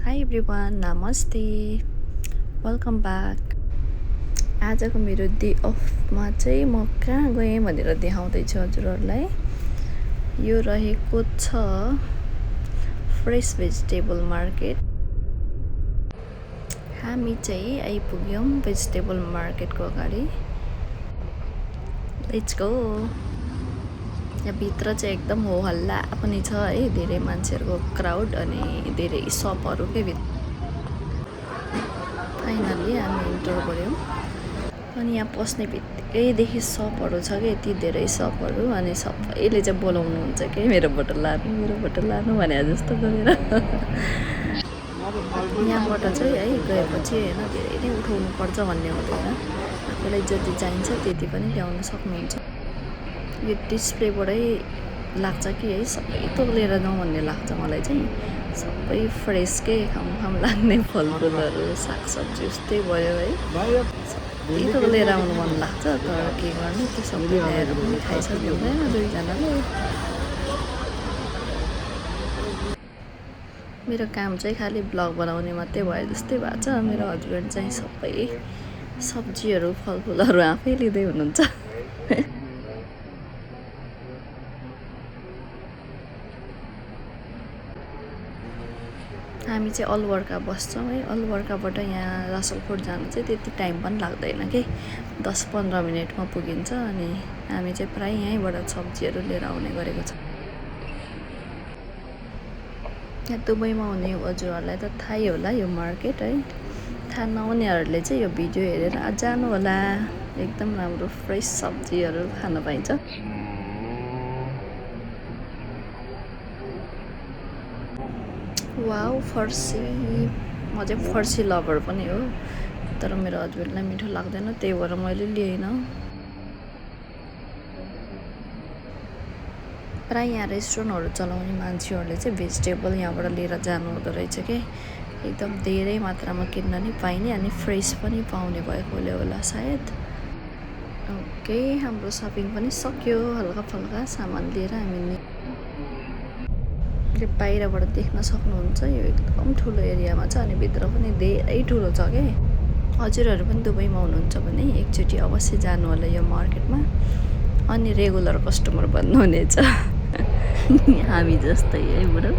High everyone, नमस्ते, welcome back. आजको मेरो डे अफमा चाहिँ म कहाँ गएँ भनेर देखाउँदैछु हजुरहरूलाई। यो रहेको छ फ्रेस भेजिटेबल मार्केट। हामी चाहिँ आइपुग्यौँ भेजिटेबल मार्केटको अगाडि। Let's go. यहाँ भित्र चाहिँ एकदम हो हल्ला पनि छ है, धेरै मान्छेहरूको क्राउड अनि धेरै सपहरू के भित्र। फाइनल्ली हामी इन्टर गऱ्यौँ अनि यहाँ पस्ने बित्तिकैदेखि सपहरू छ कि यति धेरै सपहरू, अनि सबैले चाहिँ बोलाउनुहुन्छ कि मेरो फोटो लानु भने जस्तो गरेर। यहाँबाट चाहिँ है गएपछि होइन धेरै नै उठाउनु पर्छ भन्ने हुँदैन, आफूलाई जति चाहिन्छ त्यति पनि ल्याउन सक्नुहुन्छ। यो डिस्प्लेबाटै लाग्छ कि है सबै थोक लिएर जाउँ भन्ने लाग्छ मलाई चाहिँ। सबै फ्रेसकै खाम लाग्ने फलफुलहरू सागसब्जी उस्तै भयो है, सबै थोक लिएर आउनु मन लाग्छ। तर के गर्ने, त्यो सबै ल्याएर पनि खाइसक्नु हुँदैन दुईजनाले। मेरो काम चाहिँ खालि ब्लग बनाउने मात्रै भयो जस्तै भएको छ। मेरो हस्बेन्ड चाहिँ सबै सब्जीहरू फलफुलहरू आफै लिँदै हुनुहुन्छ। हामी चाहिँ अलवर्का बस्छौँ है। अलवर्काबाट यहाँ रसलकोट जानु चाहिँ त्यति टाइम पनि लाग्दैन कि, 10-15 मिनटमा पुगिन्छ। अनि हामी चाहिँ प्रायः यहीँबाट सब्जीहरू लिएर आउने गरेको छ। यहाँ दुबईमा हुने हजुरहरूलाई त थाहै होला यो मार्केट है। थाहा नहुनेहरूले चाहिँ यो भिडियो हेरेर जानु होला, एकदम राम्रो फ्रेस सब्जीहरू खान पाइन्छ। वाउ, फर्सी। म चाहिँ फर्सी लभर पनि हो, तर मेरो हस्बेन्डलाई मिठो लाग्दैन, त्यही भएर मैले लिएन। प्रायः यहाँ रेस्टुरेन्टहरू चलाउने मान्छेहरूले चाहिँ भेजिटेबल यहाँबाट लिएर जानु हुँदो रहेछ कि, एकदम धेरै मात्रामा किन्न नि पाइने अनि फ्रेस पनि पाउने भएकोले होला सायद। ओके, हाम्रो सपिङ पनि सक्यो। हल्का फल्का सामान लिएर हामी बाहिरबाट देख्न सक्नुहुन्छ यो एकदम ठुलो एरियामा छ अनि भित्र पनि धेरै ठुलो छ कि। हजुरहरू पनि दुबईमा हुनुहुन्छ भने एकचोटि अवश्य जानु होला यो मार्केटमा, अनि रेगुलर कस्टमर बन्नुहुनेछ। हामी जस्तै है बुढो।